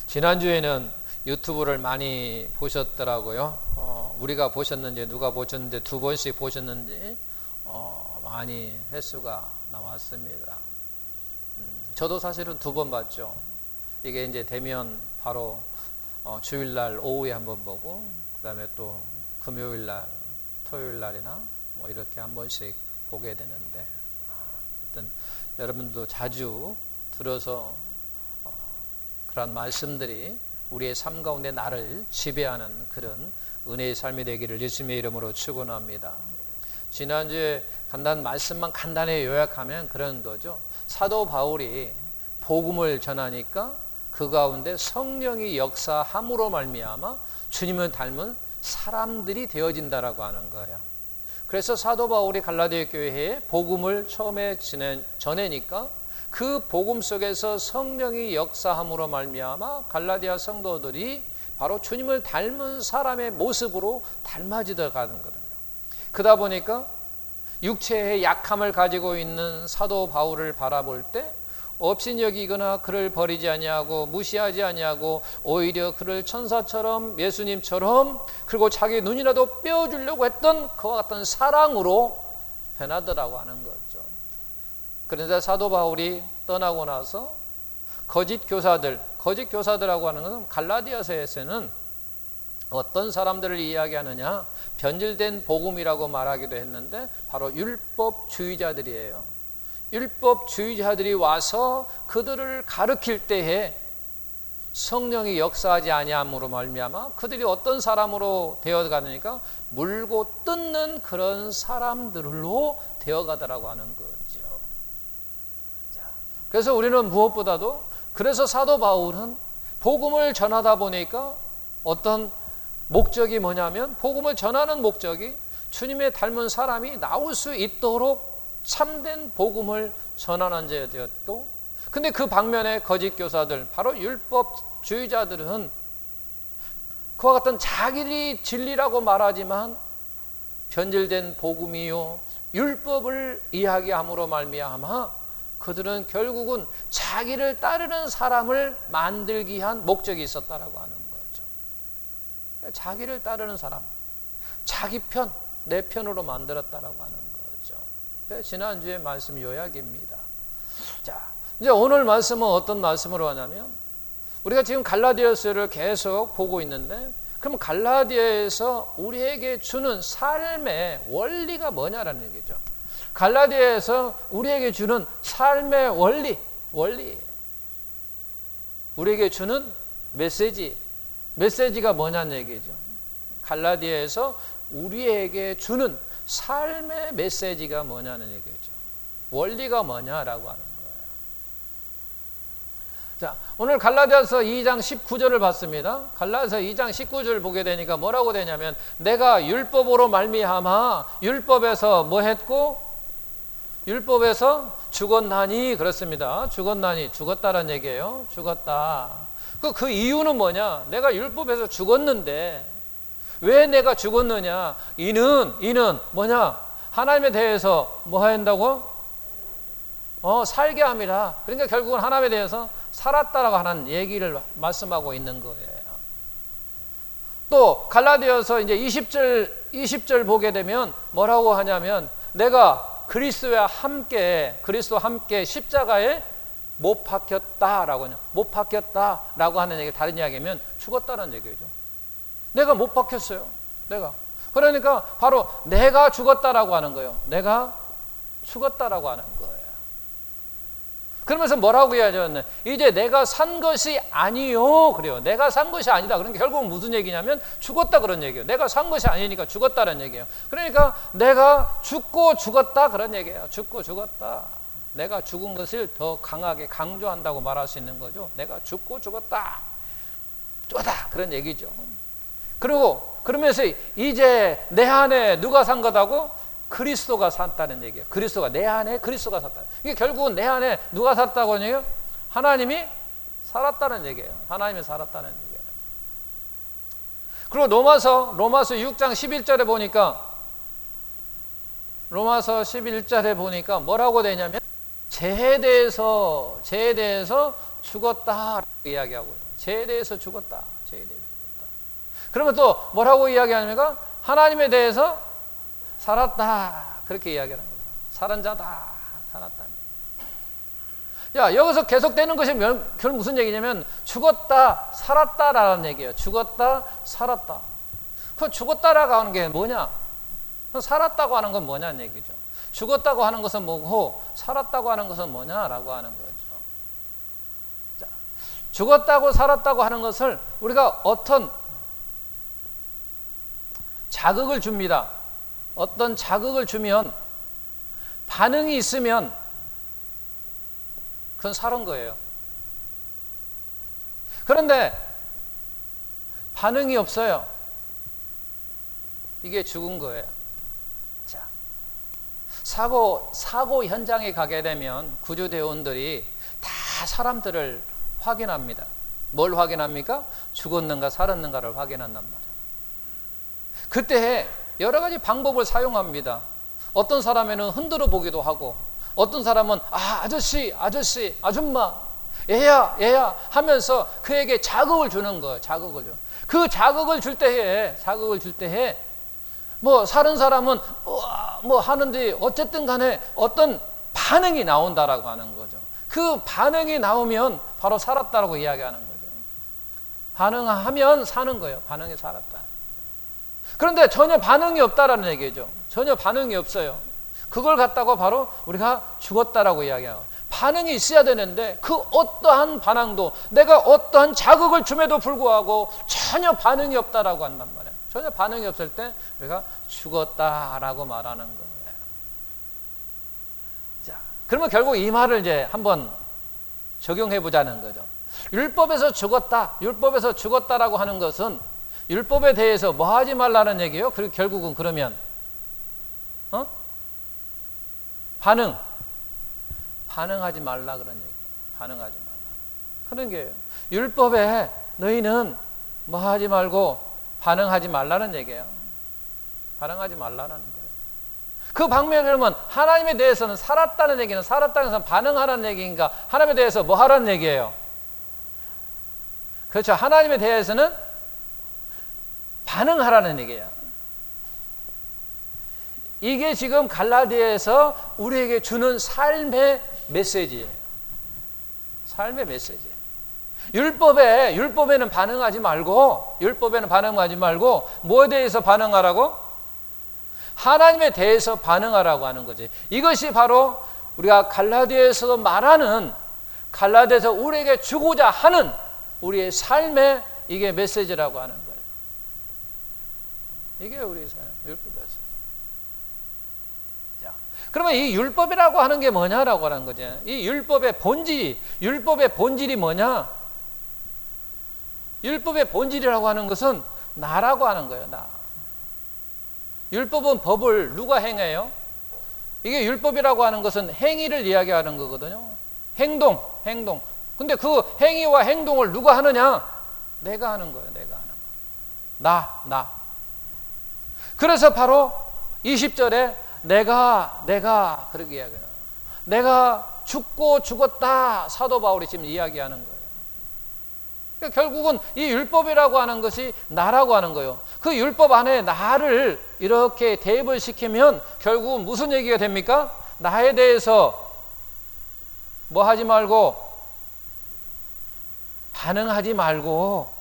지난주에는 유튜브를 많이 보셨더라고요. 우리가 보셨는지 누가 보셨는지 2번씩 보셨는지 많이 횟수가 나왔습니다. 저도 사실은 2번 봤죠. 이게 이제 되면 바로 주일날 오후에 한번 보고, 그 다음에 또 금요일날, 토요일날이나 뭐 이렇게 한 번씩 보게 되는데, 하여튼 여러분도 자주 들어서 그런 말씀들이 우리의 삶 가운데 나를 지배하는 그런 은혜의 삶이 되기를 예수님의 이름으로 축원합니다. 지난주에 말씀만 간단히 요약하면 그런 거죠. 사도 바울이 복음을 전하니까 그 가운데 성령이 역사함으로 말미암아 주님을 닮은 사람들이 되어진다라고 하는 거예요. 그래서 사도 바울이 갈라디아 교회에 복음을 처음에 전하니까 그 복음 속에서 성령이 역사함으로 말미암아 갈라디아 성도들이 바로 주님을 닮은 사람의 모습으로 닮아지다 가는 거거든요. 그러다 보니까 육체의 약함을 가지고 있는 사도 바울을 바라볼 때 업신여기거나 그를 버리지 아니하고 무시하지 아니하고 오히려 그를 천사처럼 예수님처럼 그리고 자기 눈이라도 빼어주려고 했던 그와 같은 사랑으로 변하더라고 하는 거죠. 그런데 사도 바울이 떠나고 나서 거짓 교사들하고 하는 것은 갈라디아서에서는 어떤 사람들을 이야기하느냐, 변질된 복음이라고 말하기도 했는데 바로 율법주의자들이에요. 율법주의자들이 와서 그들을 가르칠 때에 성령이 역사하지 아니함으로 말미암아 그들이 어떤 사람으로 되어가니까 물고 뜯는 그런 사람들로 되어가더라고 하는 거죠. 그래서 우리는 무엇보다도, 그래서 사도 바울은 복음을 전하다 보니까 어떤 목적이 뭐냐면, 복음을 전하는 목적이 주님의 닮은 사람이 나올 수 있도록 참된 복음을 전하는 자였고, 근데 그 방면에 거짓 교사들, 바로 율법주의자들은 그와 같은 자기들이 진리라고 말하지만 변질된 복음이요 율법을 이야기함으로 말미암아 그들은 결국은 자기를 따르는 사람을 만들기 위한 목적이 있었다라고 하는 거죠. 자기를 따르는 사람, 자기 편, 내 편으로 만들었다라고 하는 거죠. 지난주에 말씀 요약입니다. 자, 이제 오늘 말씀은 어떤 말씀으로 하냐면, 우리가 지금 갈라디아서를 계속 보고 있는데, 그럼 갈라디아에서 우리에게 주는 삶의 원리가 뭐냐라는 얘기죠. 갈라디아에서 우리에게 주는 삶의 원리, 우리에게 주는 메시지가 뭐냐는 얘기죠. 갈라디아에서 우리에게 주는 삶의 메시지가 뭐냐는 얘기죠. 원리가 뭐냐라고 하는 거예요. 자, 오늘 갈라디아서 2장 19절을 봤습니다. 갈라디아서 2장 19절 보게 되니까 뭐라고 되냐면, 내가 율법으로 말미암아 율법에서 뭐 했고? 율법에서 죽었나니, 그렇습니다. 죽었다라는 얘기예요. 죽었다. 그 이유는 뭐냐? 내가 율법에서 죽었는데 왜 내가 죽었느냐? 이는 뭐냐? 하나님에 대해서 뭐 한다고? 살게 함이라. 그러니까 결국은 하나님에 대해서 살았다라고 하는 얘기를 말씀하고 있는 거예요. 또 갈라디아서 이제 20절 보게 되면 뭐라고 하냐면, 내가 그리스도와 함께 십자가에 못 박혔다라고 하는 얘기, 다른 이야기면 죽었다는 얘기죠. 내가 못 박혔어요. 그러니까 바로 내가 죽었다라고 하는 거예요. 내가 죽었다라고 하는 거예요. 그러면서 뭐라고 해야죠? 이제 내가 산 것이 아니요. 그래요. 내가 산 것이 아니다. 그러니까 결국은 무슨 얘기냐면 죽었다 그런 얘기예요. 내가 산 것이 아니니까 죽었다는 얘기예요. 그러니까 내가 죽고 죽었다 그런 얘기예요. 죽고 죽었다. 내가 죽은 것을 더 강하게 강조한다고 말할 수 있는 거죠. 내가 죽고 죽었다. 그런 얘기죠. 그리고 그러면서 이제 내 안에 누가 산 거다고? 그리스도가 샀다는 얘기예요. 내 안에 그리스도가 샀다. 이게 결국은 내 안에 누가 샀다고 하냐요? 하나님이 살았다는 얘기예요. 하나님이 살았다는 얘기예요. 그리고 로마서 6장 11절에 보니까, 로마서 11절에 보니까 뭐라고 되냐면, 죄에 대해서 죽었다 이야기하고 있어요. 죄에 대해서 죽었다. 죄에 대해서 죽었다. 그러면 또 뭐라고 이야기합니까? 하나님에 대해서 살았다. 그렇게 이야기하는 거죠. 살은 자다. 살았다. 야, 여기서 계속되는 것이 결국 무슨 얘기냐면 죽었다, 살았다라는 얘기예요. 죽었다, 살았다. 그 죽었다라고 하는 게 뭐냐? 살았다고 하는 건 뭐냐는 얘기죠. 죽었다고 하는 것은 뭐고 살았다고 하는 것은 뭐냐라고 하는 거죠. 자, 죽었다고 살았다고 하는 것을 우리가 어떤 자극을 줍니다. 어떤 자극을 주면 반응이 있으면 그건 살은 거예요. 그런데 반응이 없어요. 이게 죽은 거예요. 자, 사고 현장에 가게 되면 구조대원들이 다 사람들을 확인합니다. 뭘 확인합니까? 죽었는가 살았는가를 확인한단 말이에요. 그때 여러 가지 방법을 사용합니다. 어떤 사람에는 흔들어 보기도 하고, 어떤 사람은 아저씨, 아줌마, 얘야 하면서 그에게 자극을 주는 거예요. 자극을 줘. 그 자극을 줄 때에 뭐 사는 사람은 뭐 하는데 어쨌든 간에 어떤 반응이 나온다라고 하는 거죠. 그 반응이 나오면 바로 살았다라고 이야기하는 거죠. 반응하면 사는 거예요. 반응이 살았다. 그런데 전혀 반응이 없다라는 얘기죠. 전혀 반응이 없어요. 그걸 갖다가 바로 우리가 죽었다라고 이야기해요. 반응이 있어야 되는데 그 어떠한 반응도 내가 어떠한 자극을 줌에도 불구하고 전혀 반응이 없다라고 한단 말이에요. 전혀 반응이 없을 때 우리가 죽었다라고 말하는 거예요. 자, 그러면 결국 이 말을 이제 한번 적용해 보자는 거죠. 율법에서 죽었다라고 하는 것은 율법에 대해서 뭐 하지 말라는 얘기예요? 그리고 결국은 그러면 반응하지 말라 그런 얘기예요. 반응하지 말라. 그런 게예요. 율법에 너희는 뭐 하지 말고 반응하지 말라는 얘기예요. 반응하지 말라는 거예요. 그 방면에 그러면 하나님에 대해서는 살았다는 얘기는 살았다는 것은 반응하라는 얘기인가? 하나님에 대해서 뭐 하라는 얘기예요? 그렇죠. 하나님에 대해서는 반응하라는 얘기예요. 이게 지금 갈라디아에서 우리에게 주는 삶의 메시지예요. 삶의 메시지예요. 율법에는 반응하지 말고 뭐에 대해서 반응하라고? 하나님에 대해서 반응하라고 하는 거지. 이것이 바로 우리가 갈라디아에서 말하는, 갈라디아에서 우리에게 주고자 하는 우리의 삶의 이게 메시지라고 하는 거예요. 이게 우리의 삶, 율법이었어요. 자, 그러면 이 율법이라고 하는 게 뭐냐라고 하는 거죠. 이 율법의 본질이 뭐냐? 율법의 본질이라고 하는 것은 나라고 하는 거예요. 나. 율법은 법을 누가 행해요? 이게 율법이라고 하는 것은 행위를 이야기하는 거거든요. 행동. 근데 그 행위와 행동을 누가 하느냐? 내가 하는 거예요. 내가 하는 거. 나. 그래서 바로 20절에 내가 그렇게 이야기해요. 내가 죽고 죽었다. 사도 바울이 지금 이야기하는 거예요. 그러니까 결국은 이 율법이라고 하는 것이 나라고 하는 거예요. 그 율법 안에 나를 이렇게 대입을 시키면 결국은 무슨 얘기가 됩니까? 나에 대해서 뭐 하지 말고 반응하지 말고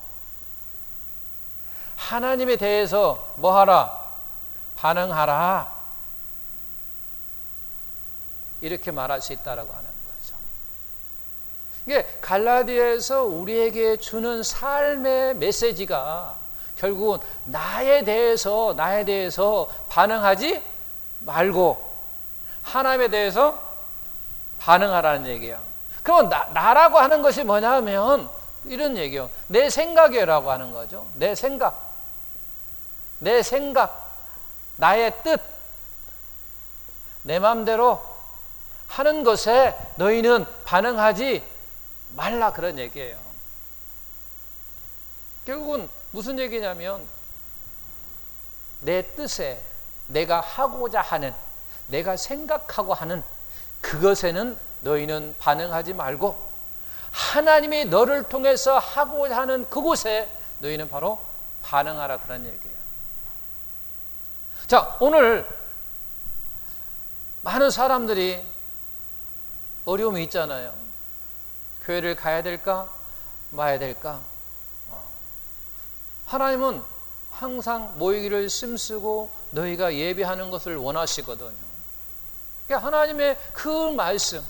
하나님에 대해서 뭐 하라? 반응하라. 이렇게 말할 수 있다라고 하는 거죠. 이게 갈라디아에서 우리에게 주는 삶의 메시지가 결국은 나에 대해서 반응하지 말고 하나님에 대해서 반응하라는 얘기예요. 그러면 나라고 하는 것이 뭐냐면 이런 얘기예요. 내 생각이라고 하는 거죠. 내 생각, 나의 뜻, 내 마음대로 하는 것에 너희는 반응하지 말라 그런 얘기예요. 결국은 무슨 얘기냐면 내 뜻에 내가 하고자 하는, 내가 생각하고 하는 그것에는 너희는 반응하지 말고 하나님이 너를 통해서 하고자 하는 그곳에 너희는 바로 반응하라, 그런 얘기예요. 자, 오늘 많은 사람들이 어려움이 있잖아요. 교회를 가야 될까 마야 될까? 하나님은 항상 모이기를 힘쓰고 너희가 예배하는 것을 원하시거든요. 그러니까 하나님의 그 말씀,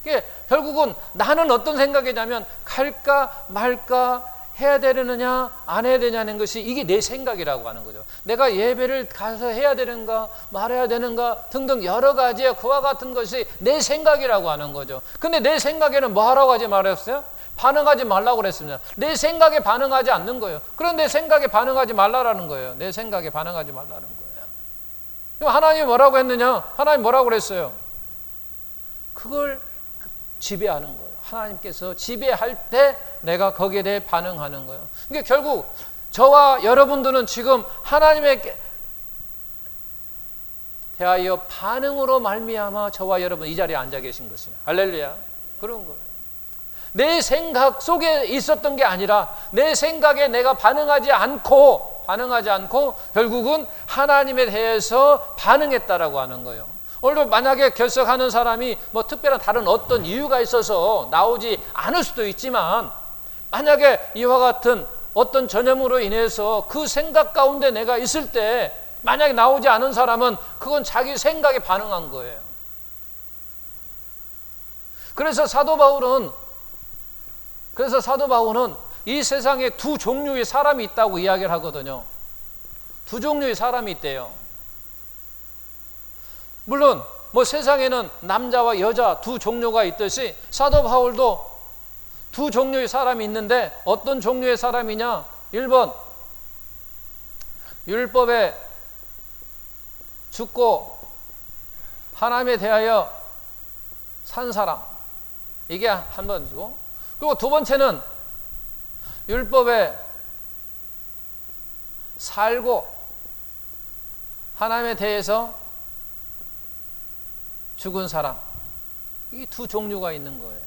그러니까 결국은 나는 어떤 생각이냐면 갈까 말까, 해야 되느냐 안 해야 되냐는 것이 이게 내 생각이라고 하는 거죠. 내가 예배를 가서 해야 되는가 말해야 되는가 등등 여러 가지의 그와 같은 것이 내 생각이라고 하는 거죠. 근데 내 생각에는 뭐 하라고 하지 말았어요? 반응하지 말라고 그랬습니다. 내 생각에 반응하지 않는 거예요. 그럼 내 생각에 반응하지 말라라는 거예요. 내 생각에 반응하지 말라는 거예요. 그럼 하나님이 뭐라고 했느냐? 하나님 뭐라고 그랬어요? 그걸 지배하는 거예요. 하나님께서 지배할 때 내가 거기에 대해 반응하는 거예요. 그러니까 결국 저와 여러분들은 지금 하나님에게 대하여 반응으로 말미암아 저와 여러분 이 자리에 앉아 계신 것이에요. 할렐루야. 그런 거예요. 내 생각 속에 있었던 게 아니라 내 생각에 내가 반응하지 않고 결국은 하나님에 대해서 반응했다라고 하는 거예요. 오늘 만약에 결석하는 사람이 뭐 특별한 다른 어떤 이유가 있어서 나오지 않을 수도 있지만, 만약에 이와 같은 어떤 전염으로 인해서 그 생각 가운데 내가 있을 때 만약에 나오지 않은 사람은 그건 자기 생각에 반응한 거예요. 그래서 사도 바울은 이 세상에 두 종류의 사람이 있다고 이야기를 하거든요. 두 종류의 사람이 있대요. 물론 뭐 세상에는 남자와 여자 두 종류가 있듯이 사도 바울도 두 종류의 사람이 있는데 어떤 종류의 사람이냐? 1번 율법에 죽고 하나님에 대하여 산 사람, 이게 한 번이고, 그리고 두 번째는 율법에 살고 하나님에 대해서 죽은 사람, 이 두 종류가 있는 거예요.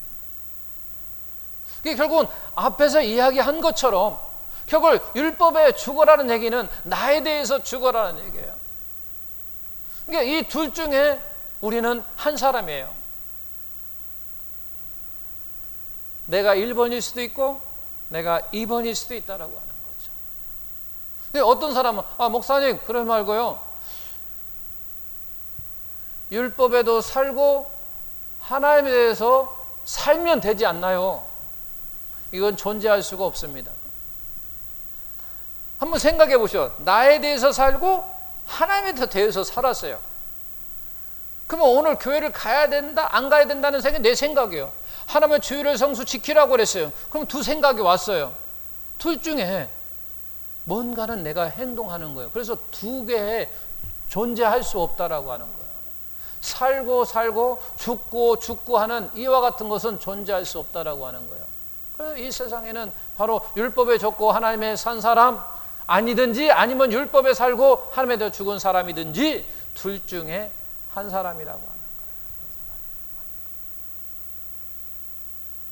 결국은 앞에서 이야기한 것처럼 결국 율법에 죽어라는 얘기는 나에 대해서 죽어라는 얘기예요. 그러니까 이 둘 중에 우리는 한 사람이에요. 내가 1번일 수도 있고 내가 2번일 수도 있다라고 하는 거죠. 근데 어떤 사람은 목사님 그러지 말고요, 율법에도 살고 하나님에 대해서 살면 되지 않나요? 이건 존재할 수가 없습니다. 한번 생각해 보시오. 나에 대해서 살고 하나님에 대해서 살았어요. 그러면 오늘 교회를 가야 된다 안 가야 된다는 생각이 내 생각이에요. 하나님의 주일을 성수 지키라고 그랬어요. 그럼 두 생각이 왔어요. 둘 중에 뭔가는 내가 행동하는 거예요. 그래서 두 개에 존재할 수 없다라고 하는 거예요. 살고 죽고 하는 이와 같은 것은 존재할 수 없다라고 하는 거예요. 그래서 이 세상에는 바로 율법에 졌고 하나님에 산 사람 아니든지, 아니면 율법에 살고 하나님에 대해 죽은 사람이든지 둘 중에 한 사람이라고 하는 거예요.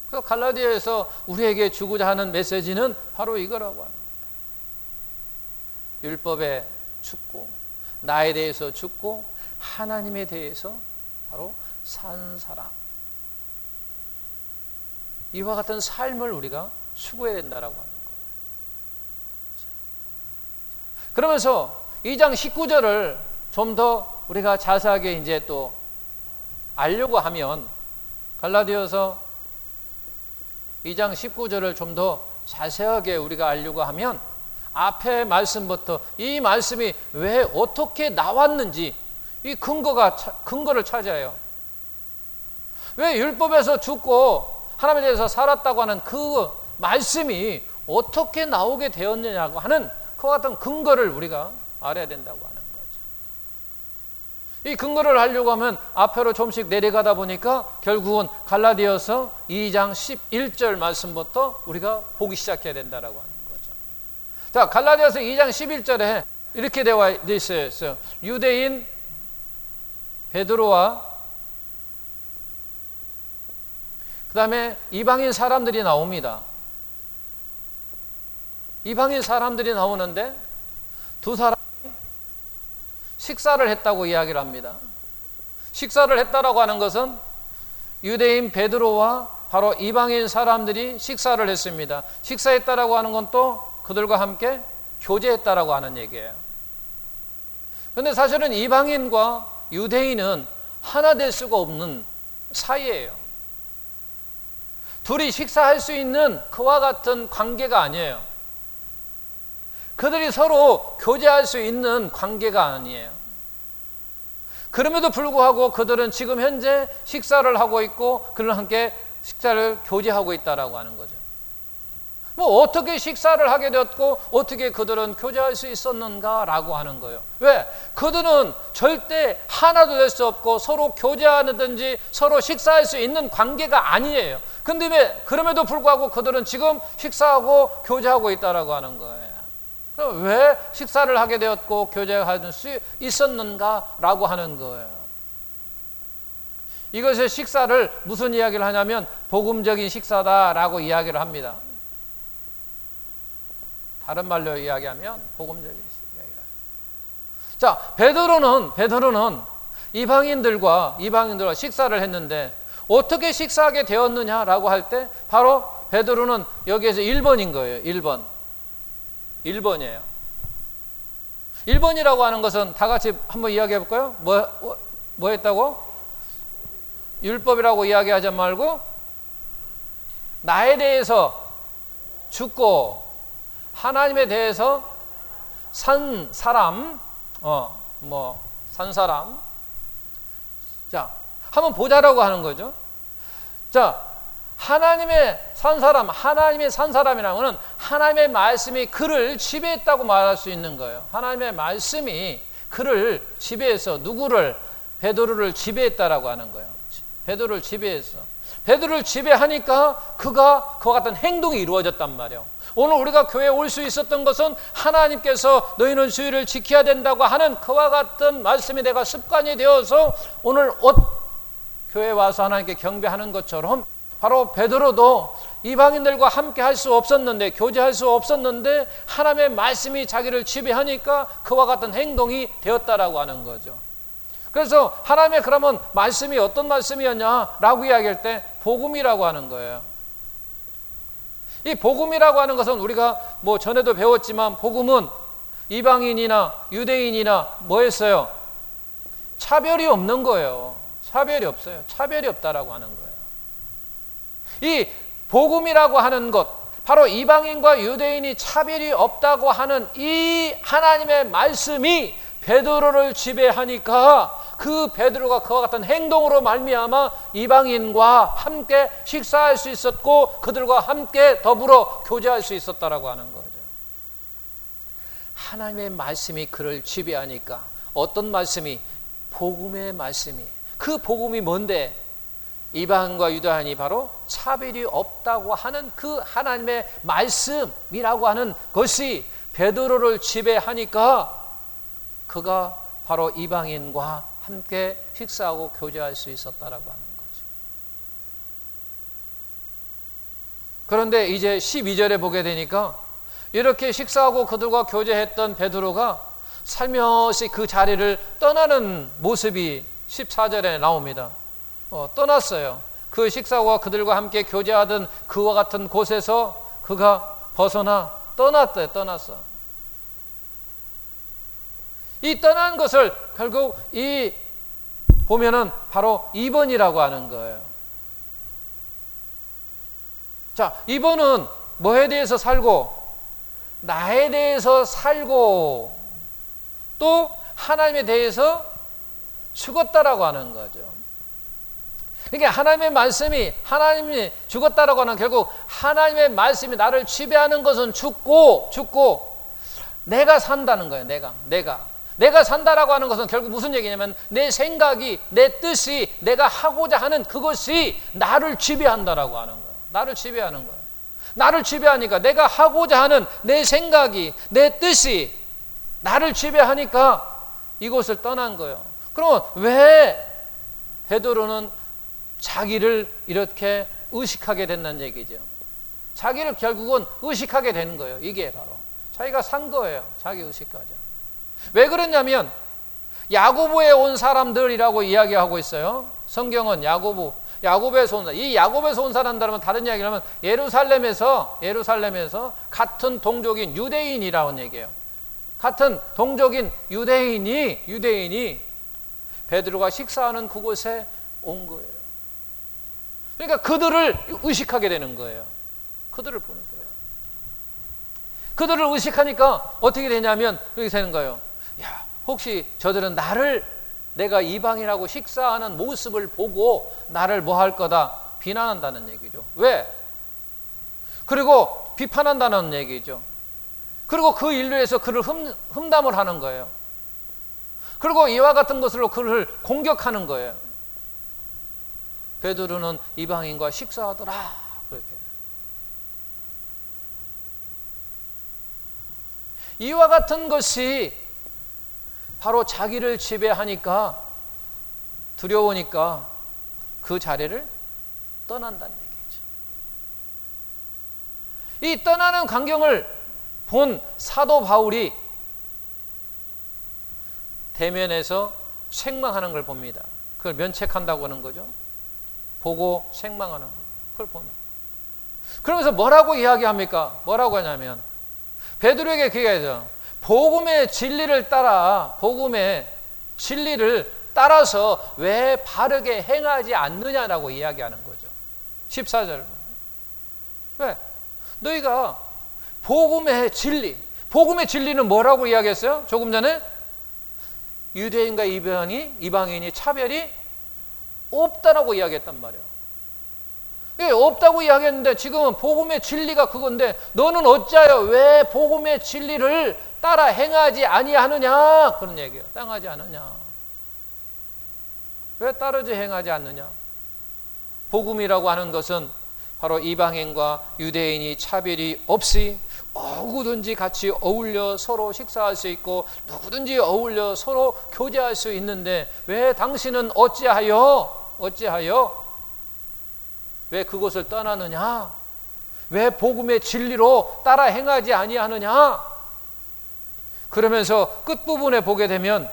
그래서 갈라디아에서 우리에게 주고자 하는 메시지는 바로 이거라고 하는 거예요. 율법에 죽고 나에 대해서 죽고 하나님에 대해서 바로 산 사람, 이와 같은 삶을 우리가 추구해야 된다라고 하는 거예요. 그러면서 2장 19절을 좀 더 우리가 자세하게 이제 또 알려고 하면, 갈라디아서 2장 19절을 좀 더 자세하게 우리가 알려고 하면 앞에 말씀부터 이 말씀이 왜 어떻게 나왔는지 이 근거를 찾아요. 왜 율법에서 죽고 하나님에 대해서 살았다고 하는 그 말씀이 어떻게 나오게 되었느냐고 하는 그와 같은 근거를 우리가 알아야 된다고 하는 거죠. 이 근거를 하려고 하면 앞으로 좀씩 내려가다 보니까 결국은 갈라디아서 2장 11절 말씀부터 우리가 보기 시작해야 된다고 하는 거죠. 자, 갈라디아서 2장 11절에 이렇게 되어 있어요. 유대인 베드로와 다음에 이방인 사람들이 나옵니다. 이방인 사람들이 나오는데 두 사람이 식사를 했다고 이야기를 합니다. 식사를 했다라고 하는 것은 유대인 베드로와 바로 이방인 사람들이 식사를 했습니다. 식사했다라고 하는 건 또 그들과 함께 교제했다라고 하는 얘기예요. 그런데 사실은 이방인과 유대인은 하나 될 수가 없는 사이예요. 둘이 식사할 수 있는 그와 같은 관계가 아니에요. 그들이 서로 교제할 수 있는 관계가 아니에요. 그럼에도 불구하고 그들은 지금 현재 식사를 하고 있고 그들은 함께 식사를 교제하고 있다라고 하는 거죠. 뭐 어떻게 식사를 하게 되었고 어떻게 그들은 교제할 수 있었는가라고 하는 거예요. 왜? 그들은 절대 하나도 될 수 없고 서로 교제하든지 서로 식사할 수 있는 관계가 아니에요. 근데 왜 그럼에도 불구하고 그들은 지금 식사하고 교제하고 있다라고 하는 거예요. 그럼 왜 식사를 하게 되었고 교제할 수 있었는가라고 하는 거예요. 이것의 식사를 무슨 이야기를 하냐면 복음적인 식사다라고 이야기를 합니다. 다른 말로 이야기하면 복음적인 이야기다. 자, 베드로는 이방인들과 식사를 했는데 어떻게 식사하게 되었느냐라고 할 때 바로 베드로는 여기에서 1번인 거예요. 1번이에요. 1번이라고 하는 것은 다 같이 한번 이야기해 볼까요? 뭐 했다고? 율법이라고 이야기하지 말고 나에 대해서 죽고 하나님에 대해서 산 사람. 자, 한번 보자라고 하는 거죠. 자, 하나님의 산 사람이라는 것은 하나님의 말씀이 그를 지배했다고 말할 수 있는 거예요. 하나님의 말씀이 그를 지배해서 누구를? 베드로를 지배했다라고 하는 거예요. 베드로를 지배했어. 베드로를 지배하니까 그와 같은 행동이 이루어졌단 말이에요. 오늘 우리가 교회에 올 수 있었던 것은 하나님께서 너희는 주의를 지켜야 된다고 하는 그와 같은 말씀이 내가 습관이 되어서 오늘 교회에 와서 하나님께 경배하는 것처럼 바로 베드로도 이방인들과 함께 할 수 없었는데 교제할 수 없었는데 하나님의 말씀이 자기를 지배하니까 그와 같은 행동이 되었다라고 하는 거죠. 그래서 하나님의 그러면 말씀이 어떤 말씀이었냐라고 이야기할 때 복음이라고 하는 거예요. 이 복음이라고 하는 것은 우리가 뭐 전에도 배웠지만 복음은 이방인이나 유대인이나 뭐였어요? 차별이 없는 거예요. 차별이 없어요. 차별이 없다라고 하는 거예요. 이 복음이라고 하는 것, 바로 이방인과 유대인이 차별이 없다고 하는 이 하나님의 말씀이 베드로를 지배하니까 그 베드로가 그와 같은 행동으로 말미암아 이방인과 함께 식사할 수 있었고 그들과 함께 더불어 교제할 수 있었다라고 하는 거죠. 하나님의 말씀이 그를 지배하니까 어떤 말씀이? 복음의 말씀이. 그 복음이 뭔데? 이방인과 유대인이 바로 차별이 없다고 하는 그 하나님의 말씀이라고 하는 것이 베드로를 지배하니까 그가 바로 이방인과 함께 식사하고 교제할 수 있었다라고 하는 거죠. 그런데 이제 12절에 보게 되니까 이렇게 식사하고 그들과 교제했던 베드로가 살며시 그 자리를 떠나는 모습이 14절에 나옵니다. 떠났어요. 그 식사와 그들과 함께 교제하던 그와 같은 곳에서 그가 벗어나 떠났어. 이 떠난 것을 결국 보면은 바로 2번이라고 하는 거예요. 자, 2번은 뭐에 대해서 살고? 나에 대해서 살고 또 하나님에 대해서 죽었다라고 하는 거죠. 그러니까 하나님의 말씀이 하나님이 죽었다라고 하는 결국 하나님의 말씀이 나를 지배하는 것은 죽고 내가 산다는 거예요. 내가 산다라고 하는 것은 결국 무슨 얘기냐면 내 생각이, 내 뜻이, 내가 하고자 하는 그것이 나를 지배한다라고 하는 거예요. 나를 지배하는 거예요. 나를 지배하니까 내가 하고자 하는 내 생각이, 내 뜻이 나를 지배하니까 이곳을 떠난 거예요. 그럼 왜 베드로는 자기를 이렇게 의식하게 된다는 얘기죠. 자기를 결국은 의식하게 되는 거예요. 이게 바로 자기가 산 거예요. 자기 의식까지. 왜 그랬냐면 야고보에 온 사람들이라고 이야기하고 있어요. 성경은 야고보에서 온 사람. 이 야고보에서 온 사람들은 다른 이야기를 하면 예루살렘에서 같은 동족인 유대인이라는 얘기예요. 같은 동족인 유대인이 베드로가 식사하는 그곳에 온 거예요. 그러니까 그들을 의식하게 되는 거예요. 그들을 보는 거예요. 그들을 의식하니까 어떻게 되냐면 그렇게 되는 거예요. 야, 혹시 저들은 내가 이방인하고 식사하는 모습을 보고 나를 뭐 할 거다 비난한다는 얘기죠. 왜? 그리고 비판한다는 얘기죠. 그리고 그 일로 해서 그를 흠담을 하는 거예요. 그리고 이와 같은 것으로 그를 공격하는 거예요. 베드로는 이방인과 식사하더라. 그렇게. 이와 같은 것이 바로 자기를 지배하니까 두려우니까 그 자리를 떠난다는 얘기죠. 이 떠나는 광경을 본 사도 바울이 대면에서 책망하는 걸 봅니다. 그걸 면책한다고 하는 거죠. 보고 책망하는 거. 그걸 보는. 그러면서 뭐라고 이야기합니까? 뭐라고 하냐면 베드로에게 그게 복음의 진리를 따라서 왜 바르게 행하지 않느냐라고 이야기하는 거죠. 14절. 왜? 너희가 복음의 진리는 뭐라고 이야기했어요? 조금 전에 유대인과 이방인이 차별이 없다라고 이야기했단 말이에요. 예, 없다고 이야기했는데 지금은 복음의 진리가 그건데 너는 어찌하여 왜 복음의 진리를 따라 행하지 아니하느냐 그런 얘기예요. 따라하지 않느냐. 왜 따르지 행하지 않느냐. 복음이라고 하는 것은 바로 이방인과 유대인이 차별이 없이 누구든지 같이 어울려 서로 식사할 수 있고 누구든지 어울려 서로 교제할 수 있는데 왜 당신은 어찌하여 왜 그것을 떠나느냐? 왜 복음의 진리로 따라 행하지 아니하느냐? 그러면서 끝부분에 보게 되면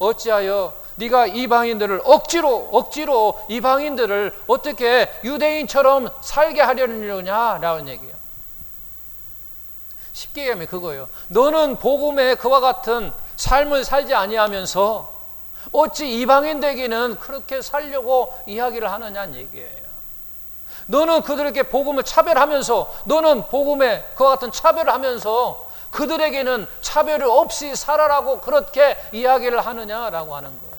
어찌하여 네가 이방인들을 억지로 이방인들을 어떻게 유대인처럼 살게 하려느냐라는 얘기예요. 쉽게 얘기하면 그거예요. 너는 복음에 그와 같은 삶을 살지 아니하면서 어찌 이방인 되기는 그렇게 살려고 이야기를 하느냐는 얘기예요. 너는 그들에게 복음을 차별하면서 너는 복음에 그와 같은 차별을 하면서 그들에게는 차별을 없이 살아라고 그렇게 이야기를 하느냐라고 하는 거예요.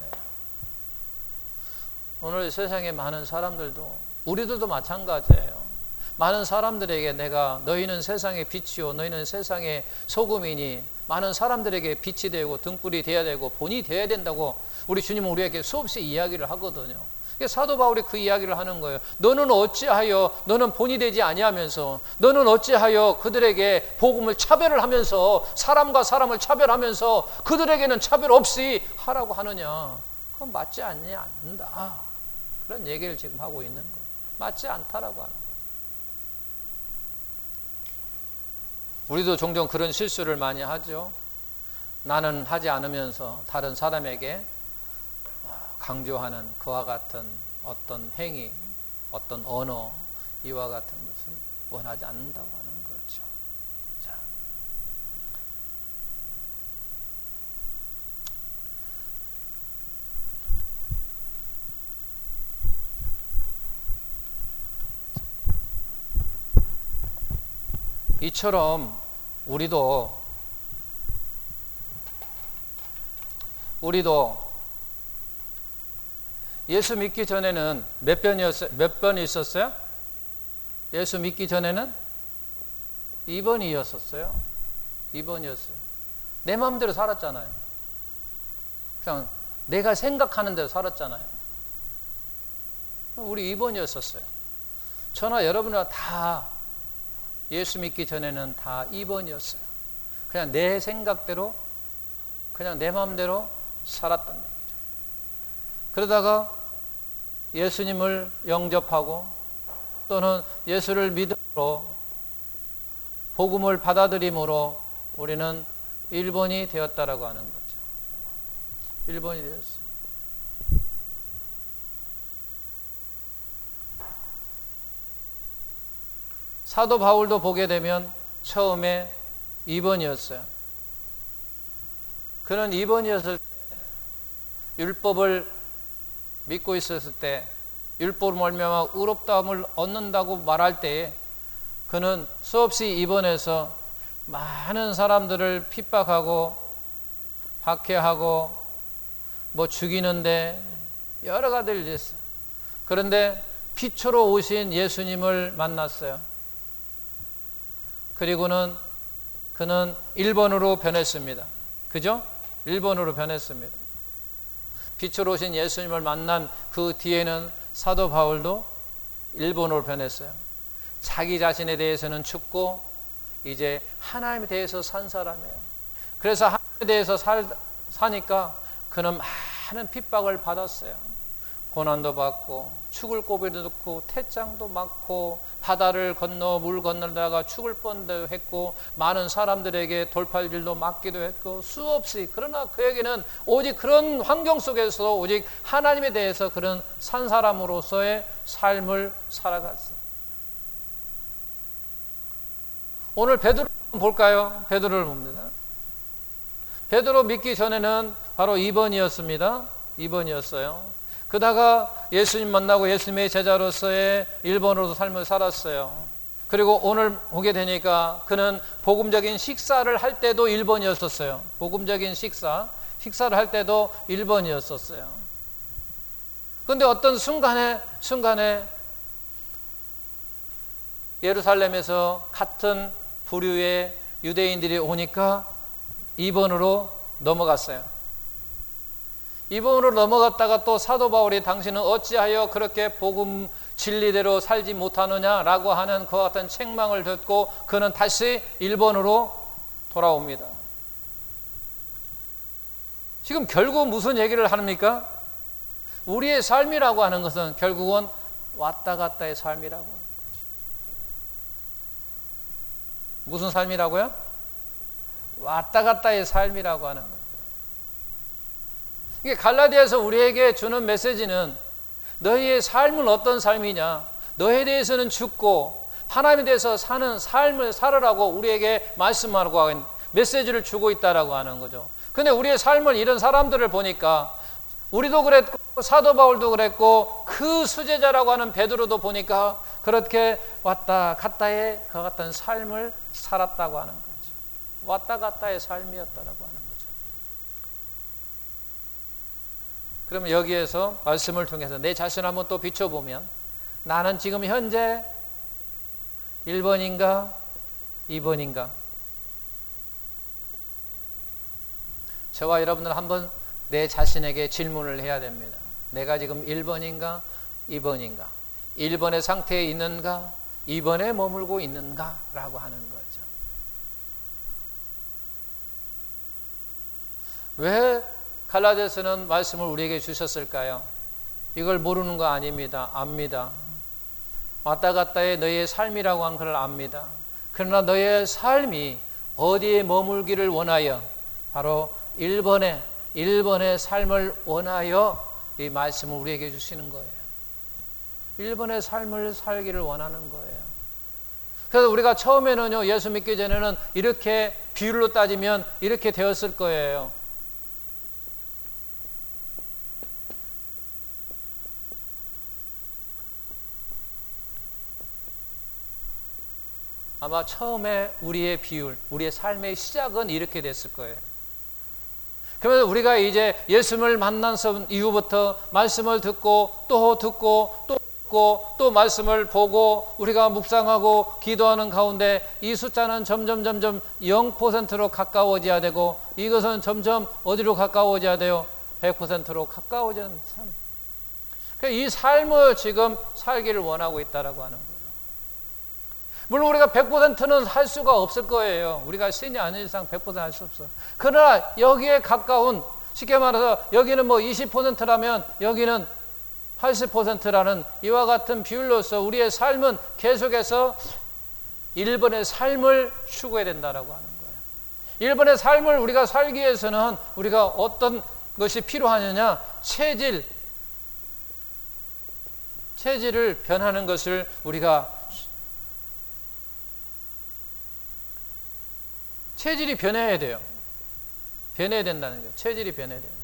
오늘 세상에 많은 사람들도 우리들도 마찬가지예요. 많은 사람들에게 내가 너희는 세상의 빛이요 너희는 세상의 소금이니 많은 사람들에게 빛이 되고 등불이 되어야 되고 본이 되어야 된다고 우리 주님은 우리에게 수없이 이야기를 하거든요. 사도 바울이 그 이야기를 하는 거예요. 너는 어찌하여 너는 본이 되지 아니하면서 너는 어찌하여 그들에게 복음을 차별을 하면서 사람과 사람을 차별하면서 그들에게는 차별 없이 하라고 하느냐. 그건 맞지 않는다. 그런 얘기를 지금 하고 있는 거예요. 맞지 않다라고 하는 거예요. 우리도 종종 그런 실수를 많이 하죠. 나는 하지 않으면서 다른 사람에게 강조하는 그와 같은 어떤 행위, 어떤 언어, 이와 같은 것은 원하지 않는다고 하는 거죠. 자. 이처럼 우리도 예수 믿기 전에는 몇 번이 있었어요? 예수 믿기 전에는 2번이었어요. 2번이었어요. 내 마음대로 살았잖아요. 그냥 내가 생각하는 대로 살았잖아요. 우리 2번이었어요. 저나 여러분과 다 예수 믿기 전에는 다 2번이었어요. 그냥 내 생각대로, 그냥 내 마음대로 살았단 얘기죠. 그러다가 예수님을 영접하고 또는 예수를 믿음으로 복음을 받아들임으로 우리는 1번이 되었다라고 하는 거죠. 1번이 되었습니다. 사도 바울도 보게 되면 처음에 2번이었어요. 그는 2번이었을 때 율법을 믿고 있었을 때 율법을 말미암아 의롭다함을 얻는다고 말할 때에 그는 수없이 2번에서 많은 사람들을 핍박하고 박해하고 뭐 죽이는데 여러 가지를 했어요. 그런데 빛으로 오신 예수님을 만났어요. 그리고는 그는 1번으로 변했습니다. 그죠? 1번으로 변했습니다. 빛으로 오신 예수님을 만난 그 뒤에는 사도 바울도 1번으로 변했어요. 자기 자신에 대해서는 죽고 이제 하나님에 대해서 산 사람이에요. 그래서 하나님에 대해서 사니까 그는 많은 핍박을 받았어요. 고난도 받고 죽을 고비도 넣고 태장도 맞고 바다를 건너 물 건너다가 죽을 뻔도 했고 많은 사람들에게 돌팔질도 맞기도 했고 수없이, 그러나 그에게는 오직 그런 환경 속에서 오직 하나님에 대해서 그런 산 사람으로서의 삶을 살아갔어요. 오늘 베드로를 볼까요? 베드로를 봅니다. 베드로 믿기 전에는 바로 2번이었습니다. 2번이었어요. 그러다가 예수님 만나고 예수님의 제자로서의 1번으로 삶을 살았어요. 그리고 오늘 오게 되니까 그는 복음적인 식사를 할 때도 1번이었었어요. 복음적인 식사를 할 때도 1번이었었어요. 그런데 어떤 순간에 예루살렘에서 같은 부류의 유대인들이 오니까 2번으로 넘어갔어요. 2번으로 넘어갔다가 또 사도 바울이 당신은 어찌하여 그렇게 복음 진리대로 살지 못하느냐라고 하는 그와 같은 책망을 듣고 그는 다시 1번으로 돌아옵니다. 지금 결국 무슨 얘기를 합니까? 우리의 삶이라고 하는 것은 결국은 왔다 갔다의 삶이라고 하는 거죠. 무슨 삶이라고요? 왔다 갔다의 삶이라고 하는 거죠. 이게 갈라디아에서 우리에게 주는 메시지는 너희의 삶은 어떤 삶이냐, 너희에 대해서는 죽고 하나님에 대해서 사는 삶을 살으라고 우리에게 말씀하고 메시지를 주고 있다라고 하는 거죠. 근데 우리의 삶을 이런 사람들을 보니까 우리도 그랬고 사도 바울도 그랬고 그 수제자라고 하는 베드로도 보니까 그렇게 왔다 갔다의 그 같은 삶을 살았다고 하는 거죠. 왔다 갔다의 삶이었다라고 하는 거죠. 그러면 여기에서 말씀을 통해서 내 자신을 한번 또 비춰보면 나는 지금 현재 1번인가 2번인가? 저와 여러분들 한번 내 자신에게 질문을 해야 됩니다. 내가 지금 1번인가 2번인가? 1번의 상태에 있는가 2번에 머물고 있는가? 라고 하는 거죠. 왜 갈라디아서는 말씀을 우리에게 주셨을까요? 이걸 모르는 거 아닙니다. 압니다. 왔다 갔다의 너의 삶이라고 하는 걸 압니다. 그러나 너의 삶이 어디에 머물기를 원하여 바로 1번의 삶을 원하여 이 말씀을 우리에게 주시는 거예요. 1번의 삶을 살기를 원하는 거예요. 그래서 우리가 처음에는요, 예수 믿기 전에는 이렇게 비율로 따지면 이렇게 되었을 거예요. 아마 처음에 우리의 비율, 우리의 삶의 시작은 이렇게 됐을 거예요. 그러면서 우리가 이제 예수님을 만난 이후부터 말씀을 듣고 또 말씀을 보고 우리가 묵상하고 기도하는 가운데 이 숫자는 점점 0%로 가까워져야 되고 이것은 점점 어디로 가까워져야 돼요? 100%로 가까워지는 삶. 이 삶을 지금 살기를 원하고 있다라고 하는 거예요. 물론 우리가 100%는 할 수가 없을 거예요. 우리가 신이 아닌 이상 100% 할 수 없어. 그러나 여기에 가까운, 쉽게 말해서 여기는 뭐 20%라면 여기는 80%라는 이와 같은 비율로서 우리의 삶은 계속해서 1번의 삶을 추구해야 된다라고 하는 거예요. 1번의 삶을 우리가 살기 위해서는 우리가 어떤 것이 필요하느냐? 체질을 변하는 것을 우리가 체질이 변해야 돼요. 변해야 된다는 거예요. 체질이 변해야 돼요.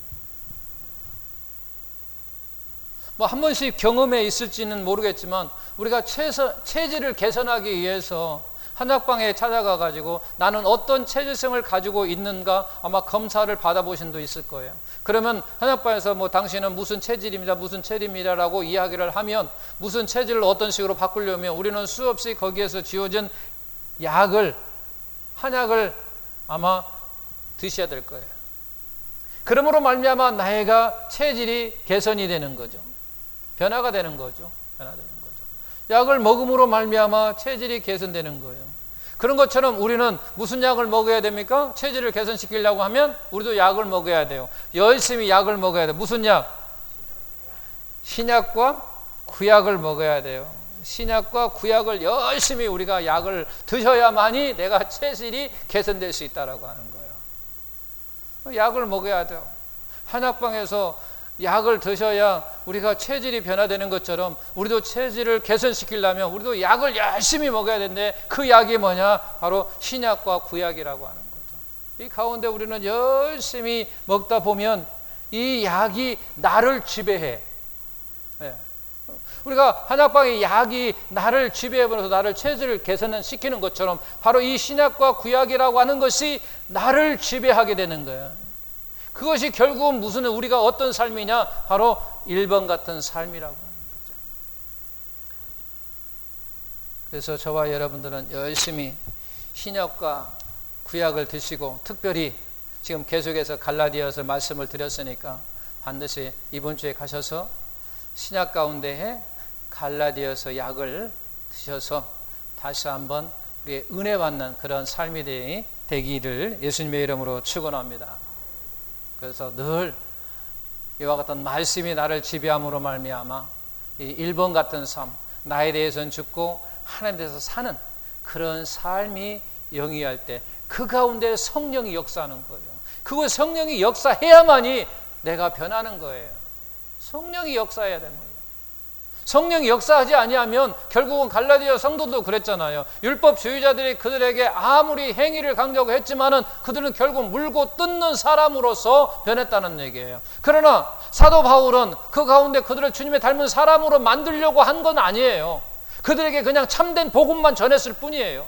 뭐 한 번씩 경험에 있을지는 모르겠지만 우리가 체질을 개선하기 위해서 한약방에 찾아가 가지고 나는 어떤 체질성을 가지고 있는가 아마 검사를 받아보신 분 있을 거예요. 그러면 한약방에서 뭐 당신은 무슨 체질입니다, 무슨 체질입니다라고 이야기를 하면 무슨 체질을 어떤 식으로 바꾸려면 우리는 수없이 거기에서 지어진 한약을 아마 드셔야 될 거예요. 그러므로 말미암아 나이가 체질이 개선이 되는 거죠. 변화가 되는 거죠. 변화되는 거죠. 약을 먹음으로 말미암아 체질이 개선되는 거예요. 그런 것처럼 우리는 무슨 약을 먹어야 됩니까? 체질을 개선시키려고 하면 우리도 약을 먹어야 돼요. 열심히 약을 먹어야 돼요. 무슨 약? 신약과 구약을 먹어야 돼요. 신약과 구약을 열심히 우리가 약을 드셔야만이 내가 체질이 개선될 수 있다라고 하는 거예요. 약을 먹어야 돼요. 한약방에서 약을 드셔야 우리가 체질이 변화되는 것처럼 우리도 체질을 개선시키려면 우리도 약을 열심히 먹어야 되는데 그 약이 뭐냐? 바로 신약과 구약이라고 하는 거죠. 이 가운데 우리는 열심히 먹다 보면 이 약이 나를 지배해. 네. 우리가 한약방의 약이 나를 지배해버려서 나를 체질을 개선시키는 것처럼 바로 이 신약과 구약이라고 하는 것이 나를 지배하게 되는 거예요. 그것이 결국은 무슨 우리가 어떤 삶이냐? 바로 1번 같은 삶이라고 하는 거죠. 그래서 저와 여러분들은 열심히 신약과 구약을 드시고 특별히 지금 계속해서 갈라디아서 말씀을 드렸으니까 반드시 이번 주에 가셔서 신약 가운데에 갈라디아서 약을 드셔서 다시 한번 우리의 은혜 받는 그런 삶이 되기를 예수님의 이름으로 축원합니다. 그래서 늘 이와 같은 말씀이 나를 지배함으로 말미암아 이 1번 같은 삶, 나에 대해서는 죽고 하나님에 대해서 사는 그런 삶이 영위할 때 그 가운데 성령이 역사하는 거예요. 그거 성령이 역사해야만이 내가 변하는 거예요. 성령이 역사해야 되는 거예요. 성령이 역사하지 아니하면 결국은 갈라디아 성도도 그랬잖아요. 율법주의자들이 그들에게 아무리 행위를 강조하고 했지만은 그들은 결국 물고 뜯는 사람으로서 변했다는 얘기예요. 그러나 사도 바울은 그 가운데 그들을 주님의 닮은 사람으로 만들려고 한 건 아니에요. 그들에게 그냥 참된 복음만 전했을 뿐이에요.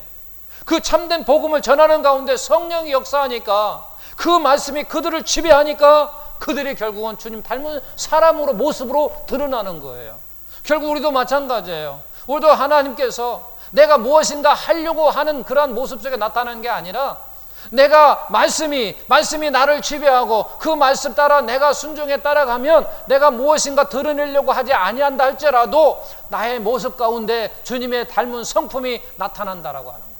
그 참된 복음을 전하는 가운데 성령이 역사하니까 그 말씀이 그들을 지배하니까 그들이 결국은 주님 닮은 사람으로 모습으로 드러나는 거예요. 결국 우리도 마찬가지예요. 우리도 하나님께서 내가 무엇인가 하려고 하는 그러한 모습 속에 나타나는 게 아니라 내가 말씀이 나를 지배하고 그 말씀 따라 내가 순종에 따라가면 내가 무엇인가 드러내려고 하지 아니한다 할지라도 나의 모습 가운데 주님의 닮은 성품이 나타난다라고 하는 거예요.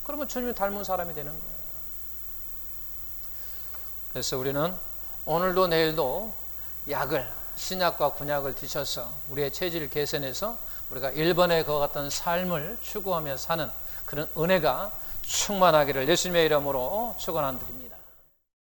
그러면 주님이 닮은 사람이 되는 거예요. 그래서 우리는 오늘도 내일도 약을 신약과 구약을 드셔서 우리의 체질 개선해서 우리가 1번의 그와 같은 삶을 추구하며 사는 그런 은혜가 충만하기를 예수님의 이름으로 축원드립니다.